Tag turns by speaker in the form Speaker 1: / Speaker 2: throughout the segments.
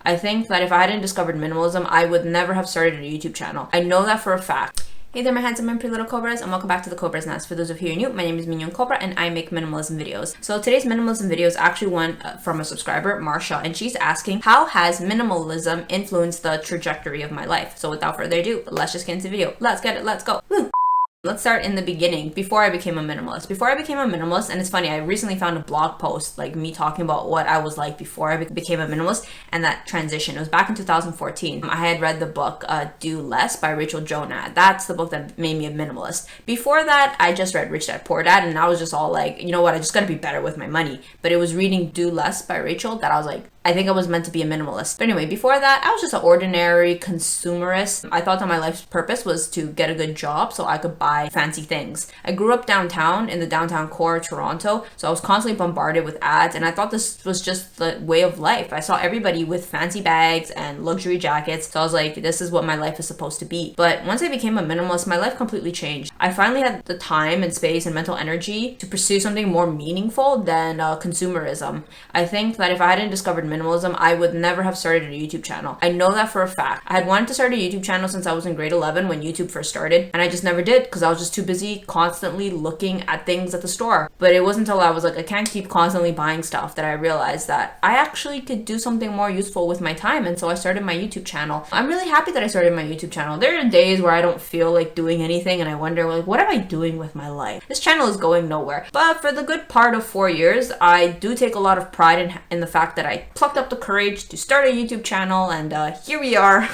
Speaker 1: I think that if I hadn't discovered minimalism, I would never have started a YouTube channel. I know that for a fact. Hey there, my handsome and pretty little Cobras, and welcome back to the Cobras Nest. For those of you who are new, my name is Mignon Cobra and I make minimalism videos. So today's minimalism video is actually one from a subscriber, Marsha, and she's asking, how has minimalism influenced the trajectory of my life? So without further ado, let's just get into the video. Let's get it, let's go. Woo! Let's start in the beginning, before I became a minimalist. Before I became a minimalist, and it's funny, I recently found a blog post, like me talking about what I was like before I became a minimalist and that transition. It was back in 2014. I had read the book Do Less by Rachel Jonah. That's the book that made me a minimalist. Before that, I just read Rich Dad Poor Dad, and I was just all like, you know what, I just gotta be better with my money. But it was reading Do Less by Rachel that I was like, I think I was meant to be a minimalist. But anyway, before that, I was just an ordinary consumerist. I thought that my life's purpose was to get a good job so I could buy fancy things. I grew up downtown in the downtown core of Toronto, so I was constantly bombarded with ads, and I thought this was just the way of life. I saw everybody with fancy bags and luxury jackets, so I was like, this is what my life is supposed to be. But once I became a minimalist, my life completely changed. I finally had the time and space and mental energy to pursue something more meaningful than consumerism. I think that if I hadn't discovered minimalism, I would never have started a YouTube channel. I know that for a fact. I had wanted to start a YouTube channel since I was in grade 11 when YouTube first started, and I just never did because I was just too busy constantly looking at things at the store. But it wasn't until I was like, I can't keep constantly buying stuff, that I realized that I actually could do something more useful with my time, and so I started my YouTube channel. I'm really happy that I started my YouTube channel. There are days where I don't feel like doing anything and I wonder, like, what am I doing with my life? This channel is going nowhere. But for the good part of 4 years, I do take a lot of pride in the fact that I plucked up the courage to start a YouTube channel, and here we are.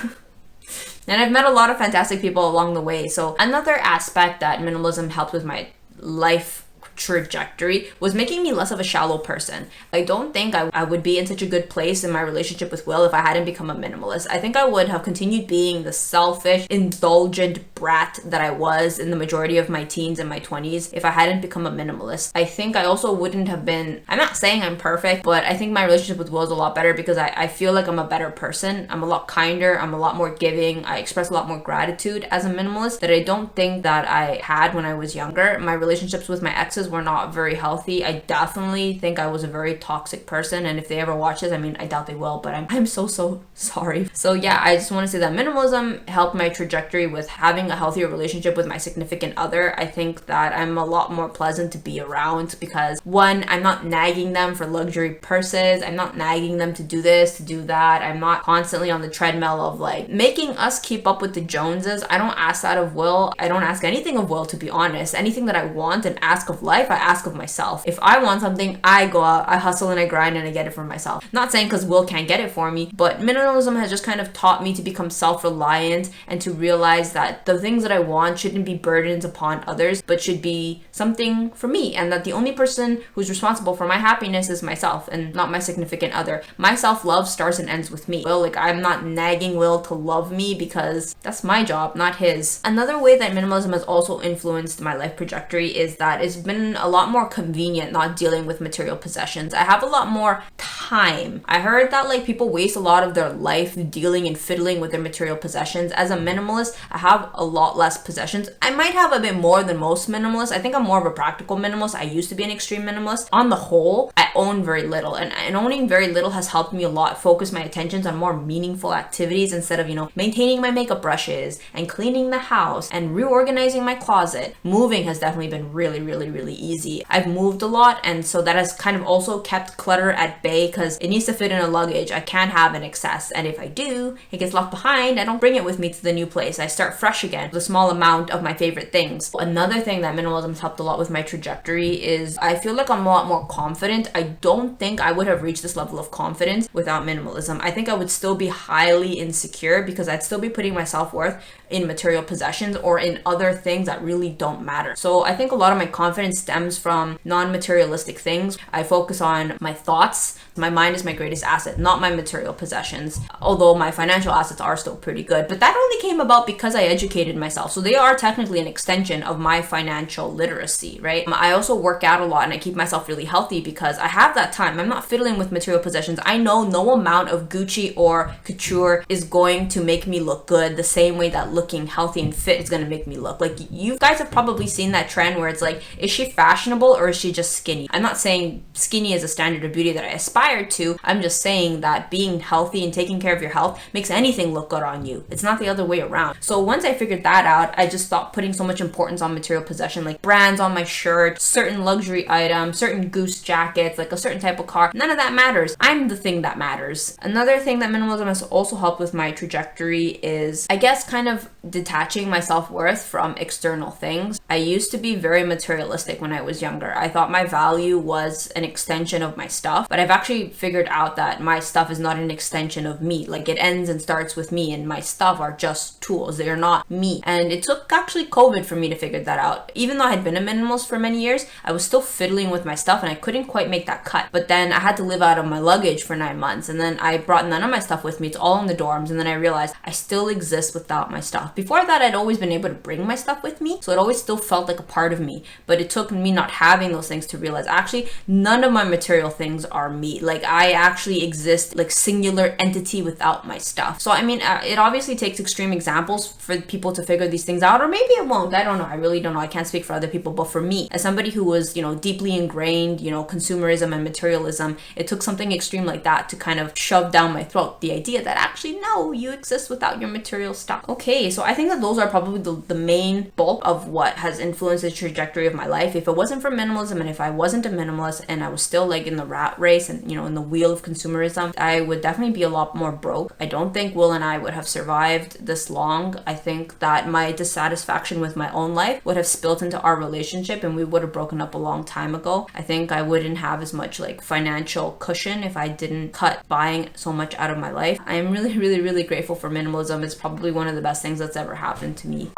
Speaker 1: And I've met a lot of fantastic people along the way. So another aspect that minimalism helped with my life trajectory was making me less of a shallow person. I don't think I would be in such a good place in my relationship with Will if I hadn't become a minimalist. I think I would have continued being the selfish, indulgent brat that I was in the majority of my teens and my 20s if I hadn't become a minimalist. I think I also wouldn't have been, I'm not saying I'm perfect, but I think my relationship with Will is a lot better because I feel like I'm a better person. I'm a lot kinder. I'm a lot more giving. I express a lot more gratitude as a minimalist that I don't think that I had when I was younger. My relationships with my exes were not very healthy. I definitely think I was a very toxic person, and if they ever watch this, I mean, I doubt they will, but I'm so sorry. So yeah, I just want to say that minimalism helped my trajectory with having a healthier relationship with my significant other. I think that I'm a lot more pleasant to be around because, one, I'm not nagging them for luxury purses. I'm not nagging them to do this, to do that. I'm not constantly on the treadmill of like making us keep up with the Joneses. I don't ask that of Will. I don't ask anything of Will, to be honest. Anything that I want and ask of life, I ask of myself. If I want something, I go out, I hustle and I grind and I get it for myself. Not saying because Will can't get it for me, but minimalism has just kind of taught me to become self-reliant and to realize that the things that I want shouldn't be burdens upon others, but should be something for me, and that the only person who's responsible for my happiness is myself and not my significant other. My self-love starts and ends with me. Well, like, I'm not nagging Will to love me because that's my job, not his. Another way that minimalism has also influenced my life trajectory is that it's been a lot more convenient not dealing with material possessions. I have a lot more time. I heard that like people waste a lot of their life dealing and fiddling with their material possessions. As a minimalist, I have a lot less possessions. I might have a bit more than most minimalists. I think I'm more of a practical minimalist. I used to be an extreme minimalist. On the whole, I own very little, and owning very little has helped me a lot focus my attentions on more meaningful activities instead of, you know, maintaining my makeup brushes and cleaning the house and reorganizing my closet. Moving has definitely been really easy. I've moved a lot, and so that has kind of also kept clutter at bay because it needs to fit in a luggage. I can't have an excess, and if I do, it gets left behind. I don't bring it with me to the new place. I start fresh again with a small amount of my favorite things. Another thing that minimalism has helped a lot with my trajectory is I feel like I'm a lot more confident. I don't think I would have reached this level of confidence without minimalism. I think I would still be highly insecure because I'd still be putting my self-worth in material possessions or in other things that really don't matter. So I think a lot of my confidence stems from non-materialistic things. I focus on my thoughts. My mind is my greatest asset, not my material possessions, although my financial assets are still pretty good. But that only came about because I educated myself. So they are technically an extension of my financial literacy, right? I also work out a lot and I keep myself really healthy because I have that time. I'm not fiddling with material possessions. I know no amount of Gucci or couture is going to make me look good the same way that looking healthy and fit is going to make me look. Like, you guys have probably seen that trend where it's like, is she fashionable or is she just skinny? I'm not saying skinny is a standard of beauty that I aspire to. I'm just saying that being healthy and taking care of your health makes anything look good on you. It's not the other way around. So once I figured that out, I just stopped putting so much importance on material possession, like brands on my shirt, certain luxury items, certain goose jackets, like a certain type of car. None of that matters. I'm the thing that matters. Another thing that minimalism has also helped with my trajectory is, I guess, kind of detaching my self-worth from external things. I used to be very materialistic when I was younger. I thought my value was an extension of my stuff, but I've actually figured out that my stuff is not an extension of me. Like, it ends and starts with me, and my stuff are just tools. They are not me. And it took actually COVID for me to figure that out. Even though I had been a minimalist for many years, I was still fiddling with my stuff and I couldn't quite make that cut. But then I had to live out of my luggage for 9 months, and then I brought none of my stuff with me. It's all in the dorms, and then I realized I still exist without my stuff. Before that, I'd always been able to bring my stuff with me, so it always still felt like a part of me. But it took me not having those things to realize actually none of my material things are me. Like, I actually exist like singular entity without my stuff. So I mean, it obviously takes extreme examples for people to figure these things out, or maybe it won't. I don't know. I really don't know. I can't speak for other people, but for me, as somebody who was, deeply ingrained, consumerism and materialism, it took something extreme like that to kind of shove down my throat the idea that actually, no, you exist without your material stuff. Okay, so I think that those are probably the main bulk of what has influenced the trajectory of my life. If it wasn't for minimalism, and if I wasn't a minimalist and I was still like in the rat race and, in the wheel of consumerism, I would definitely be a lot more broke. I don't think Will and I would have survived this long. I think that my dissatisfaction with my own life would have spilled into our relationship and we would have broken up a long time ago. I think I wouldn't have as much like financial cushion if I didn't cut buying so much out of my life. I am really, really, really grateful for minimalism. It's probably one of the best things that's ever happened to me.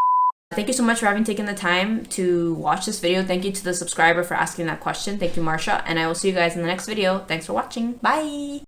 Speaker 1: Thank you so much for having taken the time to watch this video. Thank you to the subscriber for asking that question. Thank you, Marsha. And I will see you guys in the next video. Thanks for watching. Bye.